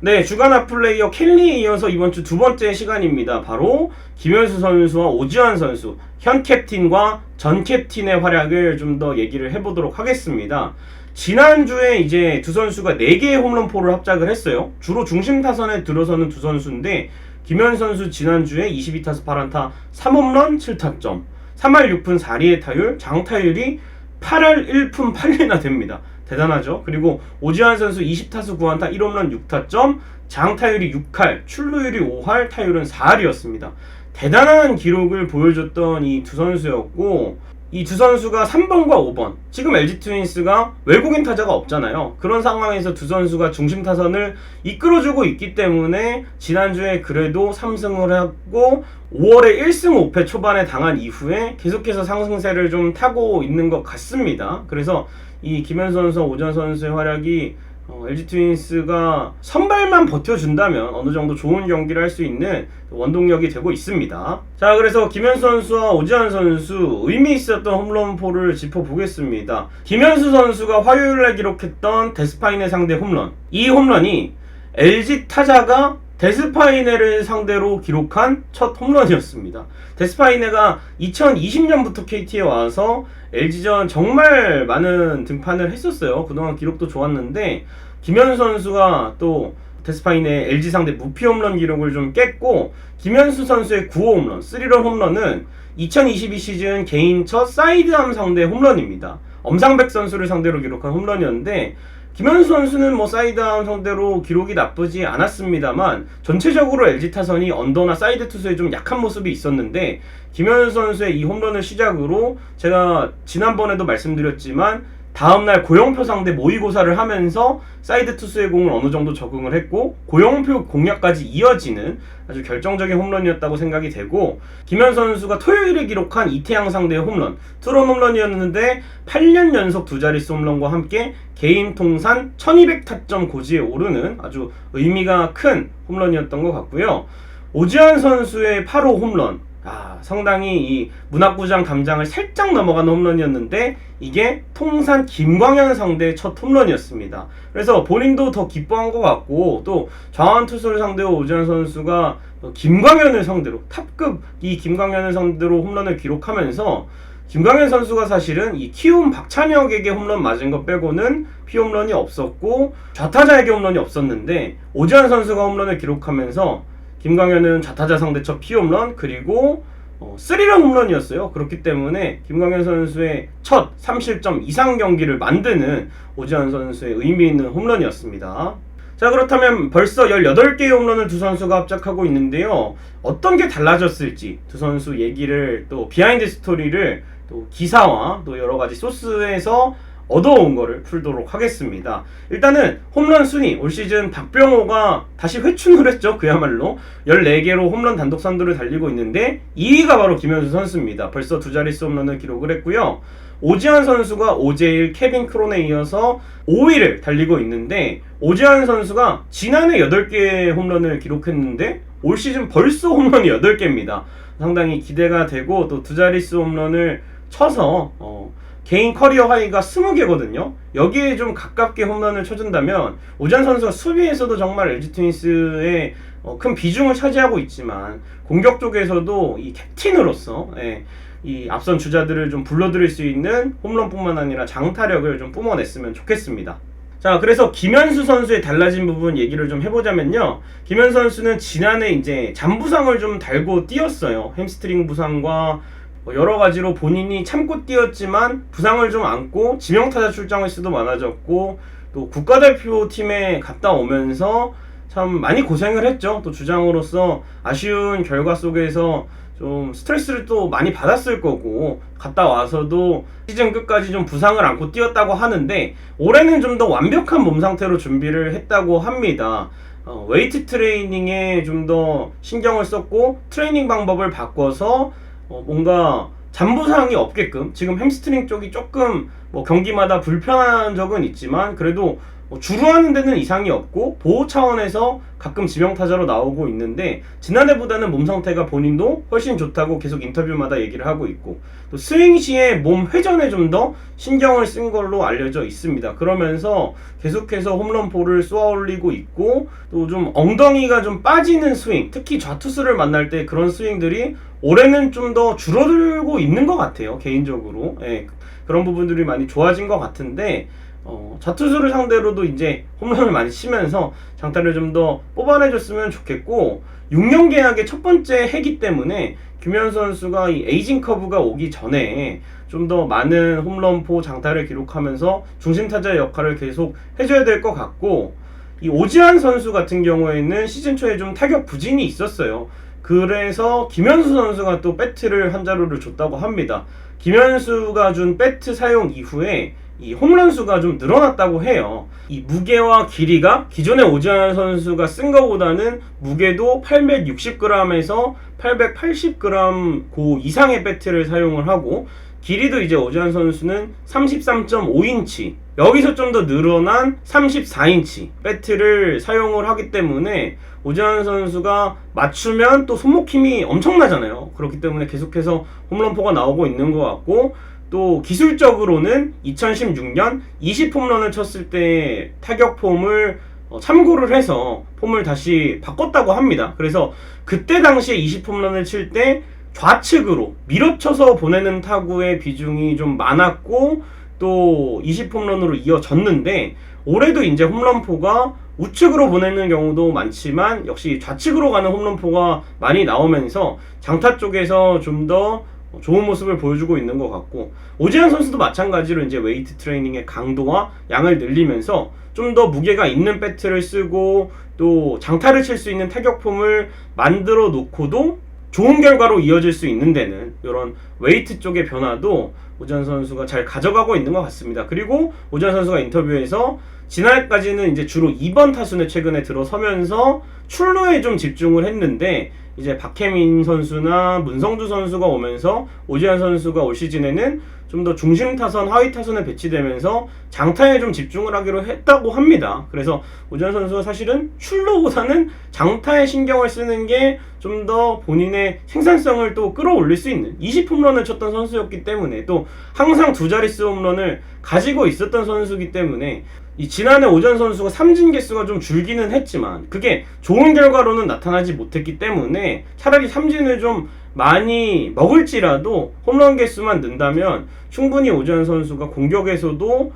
네, 주간 핫플레이어 켈리에 이어서 이번 주 두 번째 시간입니다. 바로 김현수 선수와 오지환 선수, 현 캡틴과 전 캡틴의 활약을 좀 더 얘기를 해보도록 하겠습니다. 지난주에 이제 두 선수가 4개의 홈런포를 합작을 했어요. 주로 중심 타선에 들어서는 두 선수인데, 김현수 선수 지난주에 22타수 8안타 3홈런 7타점, 3할 6푼 4리의 타율, 장타율이 8할 1푼 8리나 됩니다. 대단하죠. 그리고 오지환 선수 20타수 9안타 1홈런 6타점, 장타율이 6할, 출루율이 5할, 타율은 4할이었습니다. 대단한 기록을 보여줬던 이 두 선수였고, 이 두 선수가 3번과 5번, 지금 LG 트윈스가 외국인 타자가 없잖아요. 그런 상황에서 두 선수가 중심 타선을 이끌어주고 있기 때문에 지난주에 그래도 3승을 하고 5월에 1승 5패 초반에 당한 이후에 계속해서 상승세를 좀 타고 있는 것 같습니다. 그래서 이 김현수 선수와 오지환 선수의 활약이 LG 트윈스가 선발만 버텨준다면 어느 정도 좋은 경기를 할 수 있는 원동력이 되고 있습니다. 자, 그래서 김현수 선수와 오지환 선수 의미 있었던 홈런포를 짚어보겠습니다. 김현수 선수가 화요일에 기록했던 데스파이네 상대 홈런, 이 홈런이 LG 타자가 데스파이네를 상대로 기록한 첫 홈런이었습니다. 데스파이네가 2020년부터 KT에 와서 LG전 정말 많은 등판을 했었어요. 그동안 기록도 좋았는데, 김현수 선수가 또 데스파이네 LG 상대 무피 홈런 기록을 좀 깼고, 김현수 선수의 9호 홈런, 3런 홈런은 2022 시즌 개인 첫 사이드암 상대 홈런입니다. 엄상백 선수를 상대로 기록한 홈런이었는데, 김현수 선수는 뭐 사이드암 상대로 기록이 나쁘지 않았습니다만, 전체적으로 LG 타선이 언더나 사이드 투수에 좀 약한 모습이 있었는데, 김현수 선수의 이 홈런을 시작으로 제가 지난번에도 말씀드렸지만 다음날 고영표 상대 모의고사를 하면서 사이드 투수의 공을 어느 정도 적응을 했고, 고영표 공략까지 이어지는 아주 결정적인 홈런이었다고 생각이 되고, 김현수 선수가 토요일에 기록한 이태양 상대의 홈런, 투런 홈런이었는데 8년 연속 두 자릿수 홈런과 함께 개인 통산 1200타점 고지에 오르는 아주 의미가 큰 홈런이었던 것 같고요. 오지환 선수의 8호 홈런, 상당히 이 문학구장 담장을 살짝 넘어가는 홈런이었는데, 이게 통산 김광현 상대의 첫 홈런이었습니다. 그래서 본인도 더 기뻐한 것 같고, 또 좌완 투수를 상대로 오지환 선수가 김광현을 상대로, 탑급 이 김광현을 상대로 홈런을 기록하면서, 김광현 선수가 사실은 이 키움 박찬혁에게 홈런 맞은 것 빼고는 피홈런이 없었고 좌타자에게 홈런이 없었는데, 오지환 선수가 홈런을 기록하면서 김광현은 좌타자 상대 첫 피홈런, 그리고 3런 홈런이었어요. 그렇기 때문에 김광현 선수의 첫 3실점 이상 경기를 만드는 오지환 선수의 의미 있는 홈런이었습니다. 자, 그렇다면 벌써 18개의 홈런을 두 선수가 합작하고 있는데요. 어떤 게 달라졌을지 두 선수 얘기를, 또 비하인드 스토리를 또 기사와 또 여러가지 소스에서 얻어온 거를 풀도록 하겠습니다. 일단은 홈런 순위, 올 시즌 박병호가 다시 회춘을 했죠. 그야말로 14개로 홈런 단독 선두를 달리고 있는데, 2위가 바로 김현수 선수입니다. 벌써 두 자릿수 홈런을 기록을 했고요. 오지환 선수가 오재일, 케빈 크론에 이어서 5위를 달리고 있는데, 오지환 선수가 지난해 8개의 홈런을 기록했는데 올 시즌 벌써 홈런이 8개입니다. 상당히 기대가 되고, 또 두 자릿수 홈런을 쳐서 개인 커리어 하이가 20개거든요. 여기에 좀 가깝게 홈런을 쳐준다면, 오지환 선수가 수비에서도 정말 LG 트윈스의 큰 비중을 차지하고 있지만, 공격 쪽에서도 이 캡틴으로서 이 앞선 주자들을 좀 불러들일 수 있는 홈런뿐만 아니라 장타력을 좀 뿜어냈으면 좋겠습니다. 자, 그래서 김현수 선수의 달라진 부분 얘기를 좀 해보자면요. 김현수 선수는 지난해 이제 잔부상을 좀 달고 뛰었어요. 햄스트링 부상과 여러 가지로 본인이 참고 뛰었지만 부상을 좀 안고 지명타자 출장 횟수도 많아졌고, 또 국가대표팀에 갔다 오면서 참 많이 고생을 했죠. 또 주장으로서 아쉬운 결과 속에서 좀 스트레스를 또 많이 받았을 거고, 갔다 와서도 시즌 끝까지 좀 부상을 안고 뛰었다고 하는데, 올해는 좀 더 완벽한 몸 상태로 준비를 했다고 합니다. 웨이트 트레이닝에 좀 더 신경을 썼고, 트레이닝 방법을 바꿔서 뭔가 잔부상이 없게끔, 지금 햄스트링 쪽이 조금 경기마다 불편한 적은 있지만 그래도 주루 하는 데는 이상이 없고 보호 차원에서 가끔 지명타자로 나오고 있는데 지난해보다는 몸 상태가 본인도 훨씬 좋다고 계속 인터뷰마다 얘기를 하고 있고 또 스윙 시에 몸 회전에 좀 더 신경을 쓴 걸로 알려져 있습니다. 그러면서 계속해서 홈런포를 쏘아 올리고 있고 또 좀 엉덩이가 좀 빠지는 스윙, 특히 좌투수를 만날 때 그런 스윙들이 올해는 좀 더 줄어들고 있는 것 같아요. 개인적으로 그런 부분들이 많이 좋아진 것 같은데 좌투수를 상대로도 이제 홈런을 많이 치면서 장타를 좀 더 뽑아내줬으면 좋겠고 6년 계약의 첫 번째 해기 때문에 김현수 선수가 이 에이징 커브가 오기 전에 좀 더 많은 홈런포 장타를 기록하면서 중심타자의 역할을 계속 해줘야 될 것 같고 이 오지환 선수 같은 경우에는 시즌 초에 좀 타격 부진이 있었어요. 그래서 김현수 선수가 또 배트를 한 자루를 줬다고 합니다. 김현수가 준 배트 사용 이후에 이 홈런 수가 좀 늘어났다고 해요. 이 무게와 길이가 기존의 오지환 선수가 쓴 것보다는 무게도 860g에서 880g 그 이상의 배트를 사용을 하고 길이도 이제 오지환 선수는 33.5인치 여기서 좀 더 늘어난 34인치 배트를 사용을 하기 때문에 오지환 선수가 맞추면 또 손목 힘이 엄청나잖아요. 그렇기 때문에 계속해서 홈런포가 나오고 있는 것 같고 또 기술적으로는 2016년 20홈런을 쳤을 때 타격 폼을 참고를 해서 폼을 다시 바꿨다고 합니다. 그래서 그때 당시에 20홈런을 칠 때 좌측으로 밀어쳐서 보내는 타구의 비중이 좀 많았고 또 20홈런으로 이어졌는데 올해도 이제 홈런포가 우측으로 보내는 경우도 많지만 역시 좌측으로 가는 홈런포가 많이 나오면서 장타 쪽에서 좀 더 좋은 모습을 보여주고 있는 것 같고 오지환 선수도 마찬가지로 이제 웨이트 트레이닝의 강도와 양을 늘리면서 좀 더 무게가 있는 배트를 쓰고 또 장타를 칠 수 있는 타격폼을 만들어 놓고도 좋은 결과로 이어질 수 있는 데는 이런 웨이트 쪽의 변화도 오지환 선수가 잘 가져가고 있는 것 같습니다. 그리고 오지환 선수가 인터뷰에서 지난해까지는 이제 주로 2번 타순에 최근에 들어서면서 출루에 좀 집중을 했는데 이제 박혜민 선수나 문성주 선수가 오면서 오지환 선수가 올 시즌에는 좀 더 중심 타선, 하위 타선에 배치되면서 장타에 좀 집중을 하기로 했다고 합니다. 그래서 오지환 선수가 사실은 출루보다는 장타에 신경을 쓰는 게 좀 더 본인의 생산성을 또 끌어올릴 수 있는 20홈런을 쳤던 선수였기 때문에 또 항상 두 자릿수 홈런을 가지고 있었던 선수이기 때문에 이 지난해 오지환 선수가 삼진 개수가 좀 줄기는 했지만 그게 좋은 결과로는 나타나지 못했기 때문에 차라리 삼진을 좀 많이 먹을지라도 홈런 개수만 는다면 충분히 오지환 선수가 공격에서도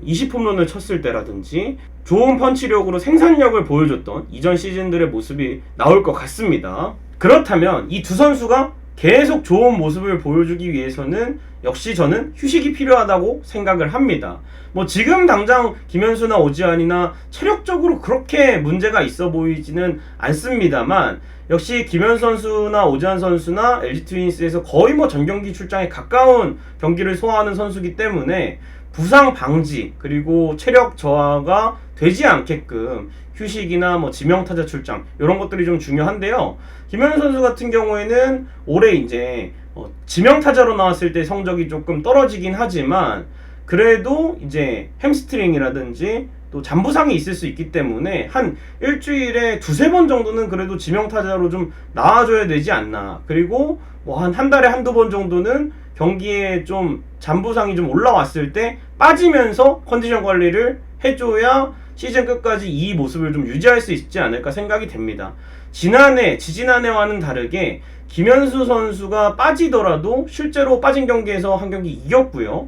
20홈런을 쳤을 때라든지 좋은 펀치력으로 생산력을 보여줬던 이전 시즌들의 모습이 나올 것 같습니다. 그렇다면 이 두 선수가 계속 좋은 모습을 보여주기 위해서는 역시 저는 휴식이 필요하다고 생각을 합니다. 뭐 지금 당장 김현수나 오지환이나 체력적으로 그렇게 문제가 있어 보이지는 않습니다만 역시 김현수 선수나 오지환 선수나 LG 트윈스에서 거의 뭐 전경기 출장에 가까운 경기를 소화하는 선수이기 때문에 부상 방지 그리고 체력 저하가 되지 않게끔 휴식이나 뭐 지명타자 출장 이런 것들이 좀 중요한데요. 김현수 선수 같은 경우에는 올해 이제 지명타자로 나왔을 때 성적이 조금 떨어지긴 하지만 그래도 이제 햄스트링이라든지 또 잔부상이 있을 수 있기 때문에 한 일주일에 두세 번 정도는 그래도 지명타자로 좀 나와줘야 되지 않나. 그리고 뭐 한 달에 한두 번 정도는 경기에 좀 잔부상이 좀 올라왔을 때 빠지면서 컨디션 관리를 해줘야 시즌 끝까지 이 모습을 좀 유지할 수 있지 않을까 생각이 됩니다. 지지난해와는 다르게 김현수 선수가 빠지더라도 실제로 빠진 경기에서 한 경기 이겼고요.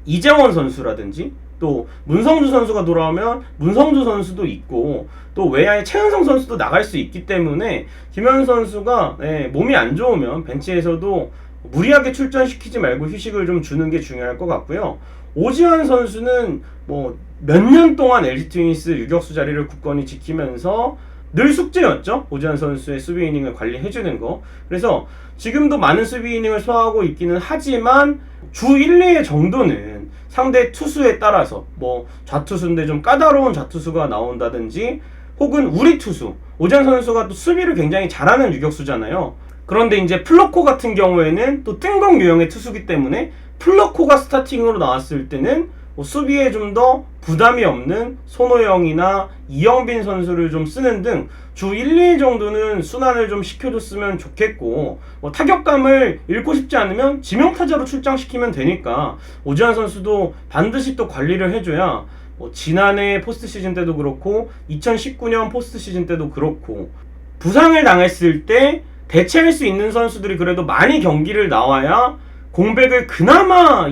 이재원 선수라든지 또 문성주 선수가 돌아오면 문성주 선수도 있고 또 외야의 최은성 선수도 나갈 수 있기 때문에 김현수 선수가 몸이 안 좋으면 벤치에서도 무리하게 출전시키지 말고 휴식을 좀 주는 게 중요할 것 같고요. 오지환 선수는 뭐 몇 년 동안 LG 트윈스 유격수 자리를 굳건히 지키면서 늘 숙제였죠. 오지환 선수의 수비 이닝을 관리해주는 거. 그래서 지금도 많은 수비 이닝을 소화하고 있기는 하지만 주 1, 2회 정도는 상대 투수에 따라서 뭐 좌투수인데 좀 까다로운 좌투수가 나온다든지 혹은 우리 투수 오지환 선수가 또 수비를 굉장히 잘하는 유격수잖아요. 그런데 이제 플러코 같은 경우에는 또 뜬공 유형의 투수기 때문에 플러코가 스타팅으로 나왔을 때는 수비에 좀 더 부담이 없는 손호영이나 이영빈 선수를 좀 쓰는 등 주 1, 2일 정도는 순환을 좀 시켜줬으면 좋겠고, 타격감을 잃고 싶지 않으면 지명타자로 출장시키면 되니까 오지환 선수도 반드시 또 관리를 해줘야 지난해 포스트 시즌 때도 그렇고 2019년 포스트 시즌 때도 그렇고 부상을 당했을 때 대체할 수 있는 선수들이 그래도 많이 경기를 나와야 공백을 그나마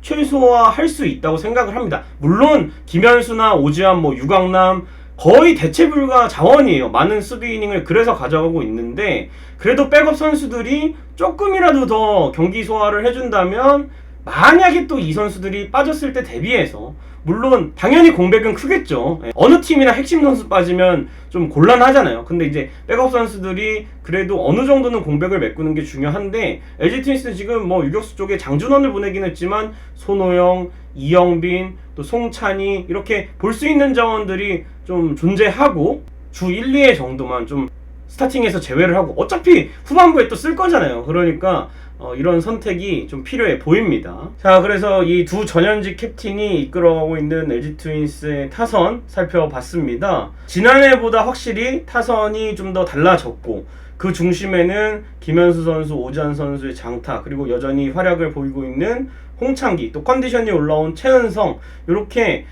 최소화할 수 있다고 생각을 합니다. 물론 김현수나 오지환, 유강남 거의 대체 불가 자원이에요. 많은 수비 이닝을 그래서 가져가고 있는데 그래도 백업 선수들이 조금이라도 더 경기 소화를 해준다면 만약에 또 이 선수들이 빠졌을 때 대비해서 물론 당연히 공백은 크겠죠. 어느 팀이나 핵심 선수 빠지면 좀 곤란하잖아요. 근데 이제 백업 선수들이 그래도 어느 정도는 공백을 메꾸는 게 중요한데 LG 트윈스는 지금 유격수 쪽에 장준원을 보내긴 했지만 손호영, 이영빈, 또 송찬희 이렇게 볼 수 있는 자원들이 좀 존재하고 주 1, 2회 정도만 좀 스타팅에서 제외를 하고 어차피 후반부에 또 쓸 거잖아요. 그러니까 이런 선택이 좀 필요해 보입니다. 자, 그래서 이 두 전현직 캡틴이 이끌어가고 있는 LG 트윈스의 타선 살펴봤습니다. 지난해보다 확실히 타선이 좀 더 달라졌고 그 중심에는 김현수 선수, 오지환 선수의 장타, 그리고 여전히 활약을 보이고 있는 홍창기, 또 컨디션이 올라온 최은성, 이렇게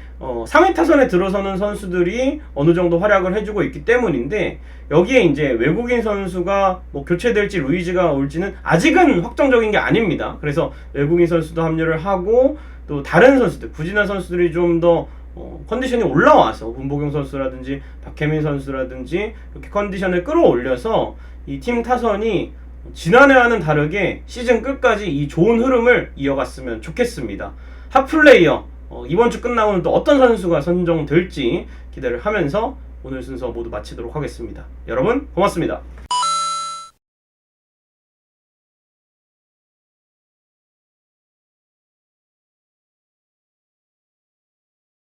상위 타선에 들어서는 선수들이 어느 정도 활약을 해주고 있기 때문인데 여기에 이제 외국인 선수가 교체될지 루이즈가 올지는 아직은 확정적인 게 아닙니다. 그래서 외국인 선수도 합류를 하고 또 다른 선수들, 부진한 선수들이 좀 더 컨디션이 올라와서 문보경 선수라든지 박혜민 선수라든지 이렇게 컨디션을 끌어올려서 이 팀 타선이 지난해와는 다르게 시즌 끝까지 이 좋은 흐름을 이어갔으면 좋겠습니다. 핫플레이어 이번 주 끝나고는 또 어떤 선수가 선정될지 기대를 하면서 오늘 순서 모두 마치도록 하겠습니다. 여러분 고맙습니다.